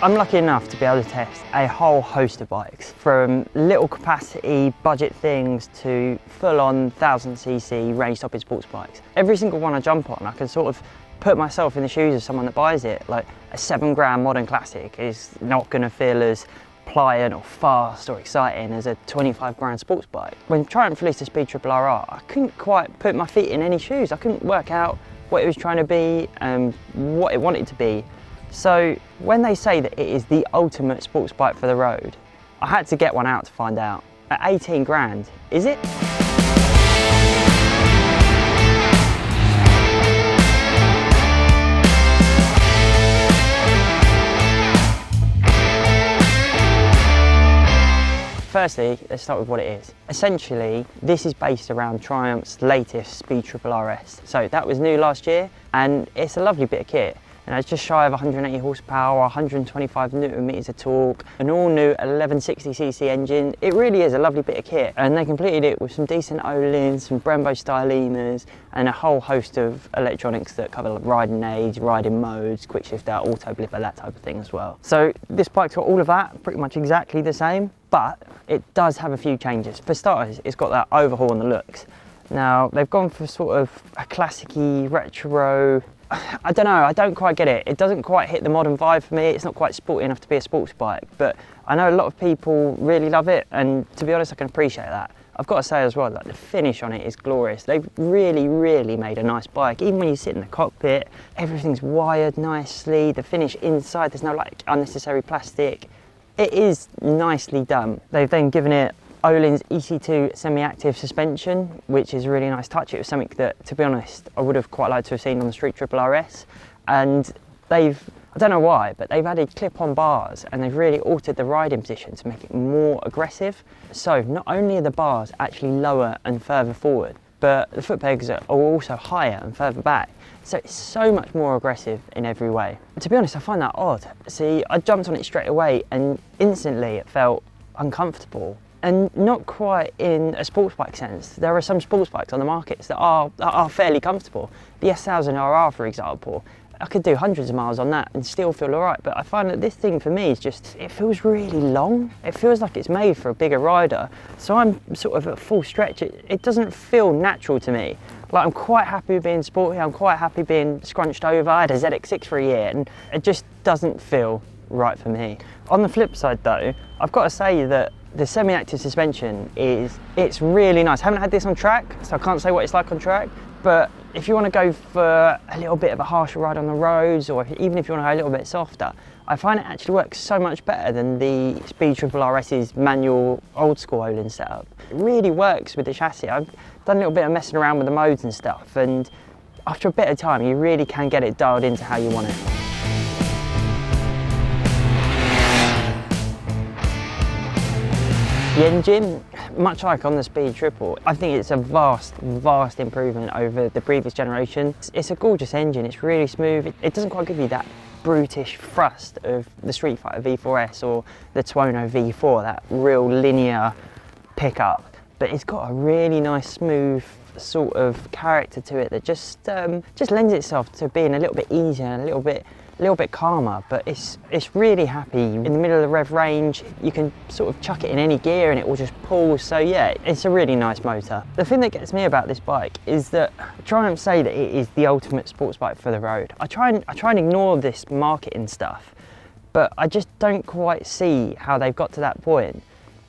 I'm lucky enough to be able to test a whole host of bikes, from little capacity budget things to full-on 1000cc range-topping sports bikes. Every single one I jump on, I can sort of put myself in the shoes of someone that buys it. Like a 7 grand modern classic is not going to feel as pliant or fast or exciting as a 25 grand sports bike. When Triumph released the Speed Triple RR, I couldn't quite put my feet in any shoes. I couldn't work out what it was trying to be and what it wanted to be. So when they say that it is the ultimate sports bike for the road, I had to get one out to find out. At 18 grand, is it? Firstly, let's start with what it is. Essentially, this is based around Triumph's latest Speed Triple RS. So that was new last year, and it's a lovely bit of kit. And it's just shy of 180 horsepower, 125 newton meters of torque, an all new 1160cc engine. It really is a lovely bit of kit. And they completed it with some decent Öhlins, some Brembo style lemurs, and a whole host of electronics that cover like riding aids, riding modes, quick shifter, auto blipper, that type of thing as well. So this bike's got all of that, pretty much exactly the same, but it does have a few changes. For starters, it's got that overhaul on the looks. Now, they've gone for sort of a classic-y, retro, I don't know, I don't quite get it. It doesn't quite hit the modern vibe for me. It's not quite sporty enough to be a sports bike, but I know a lot of people really love it, and to be honest, I can appreciate that. I've got to say as well that the finish on it is glorious. They've really made a nice bike. Even when you sit in the cockpit, everything's wired nicely. The finish inside, there's no like unnecessary plastic. It is nicely done. They've then given it Öhlins Ec2 Semi-Active Suspension, which is a really nice touch. It was something that, to be honest, I would have quite liked to have seen on the Street Triple RS. And they've, I don't know why, but they've added clip-on bars and they've really altered the riding position to make it more aggressive. So not only are the bars actually lower and further forward, but the foot pegs are also higher and further back. So it's so much more aggressive in every way. And to be honest, I find that odd. See, I jumped on it straight away and instantly it felt uncomfortable. And not quite in a sports bike sense. There are some sports bikes on the markets that are fairly comfortable. The S1000RR, for example, I could do hundreds of miles on that and still feel all right, but I find that this thing for me is just, it feels really long. It feels like it's made for a bigger rider. So I'm sort of at full stretch. It doesn't feel natural to me. Like, I'm quite happy with being sporty, I'm quite happy being scrunched over. I had a ZX6 for a year and it just doesn't feel right for me. On the flip side though, I've got to say that the semi-active suspension it's really nice. I haven't had this on track, so I can't say what it's like on track, but if you want to go for a little bit of a harsher ride on the roads, or even if you want to go a little bit softer, I find it actually works so much better than the Speed Triple RS's manual old school Öhlins setup. It really works with the chassis. I've done a little bit of messing around with the modes and stuff, and after a bit of time you really can get it dialed into how you want it. The engine, much like on the Speed Triple, I think it's a vast improvement over the previous generation. It's a gorgeous engine, it's really smooth. It doesn't quite give you that brutish thrust of the Street Fighter V4S or the Tuono V4, that real linear pickup. But it's got a really nice, smooth sort of character to it that just lends itself to being a little bit easier and a little bit calmer, but it's really happy. In the middle of the rev range, you can sort of chuck it in any gear and it will just pull, so yeah, it's a really nice motor. The thing that gets me about this bike is that Triumph say that it is the ultimate sports bike for the road. I try and ignore this marketing stuff, but I just don't quite see how they've got to that point,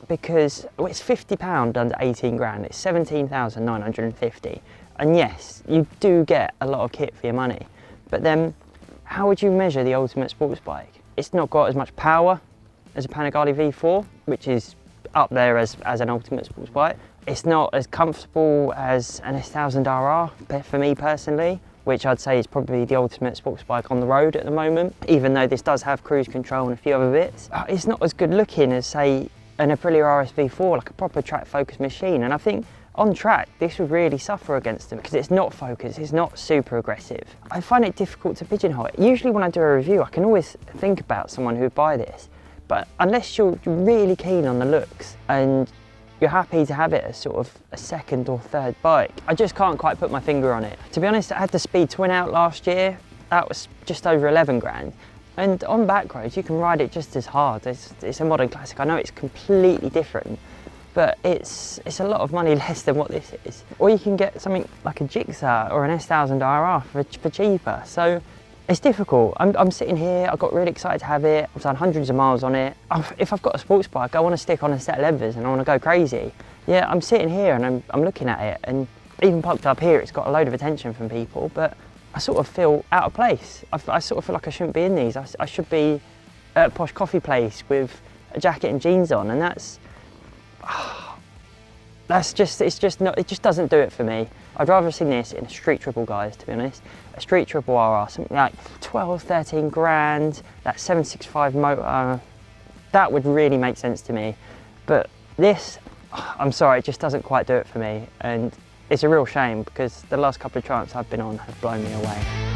because it's £50 under 18 grand, it's 17,950, and yes, you do get a lot of kit for your money, but then how would you measure the ultimate sports bike? It's not got as much power as a Panigale V4, which is up there as an ultimate sports bike. It's not as comfortable as an S1000RR for me personally, which I'd say is probably the ultimate sports bike on the road at the moment, even though this does have cruise control and a few other bits. It's not as good looking as, say, an Aprilia RS V4, like a proper track focused machine, and I think on track, this would really suffer against them because it's not focused, it's not super aggressive. I find it difficult to pigeonhole it. Usually when I do a review, I can always think about someone who would buy this, but unless you're really keen on the looks and you're happy to have it as sort of a second or third bike, I just can't quite put my finger on it. To be honest, I had the Speed Twin out last year. That was just over 11 grand. And on back roads, you can ride it just as hard. It's a modern classic. I know it's completely different, but it's a lot of money less than what this is. Or you can get something like a Gixxer or an S1000 RR for cheaper. So it's difficult. I'm sitting here, I got really excited to have it. I've done hundreds of miles on it. If I've got a sports bike, I want to stick on a set of levers and I want to go crazy. Yeah, I'm sitting here and I'm looking at it, and even parked up here, it's got a load of attention from people, but I sort of feel out of place. I sort of feel like I shouldn't be in these. I should be at a posh coffee place with a jacket and jeans on, and it just doesn't do it for me. I'd rather have seen this in a street triple, guys, to be honest. A street triple RR, something like 12, 13 grand, that 765 motor, that would really make sense to me. But this, I'm sorry, it just doesn't quite do it for me. And it's a real shame because the last couple of triumphs I've been on have blown me away.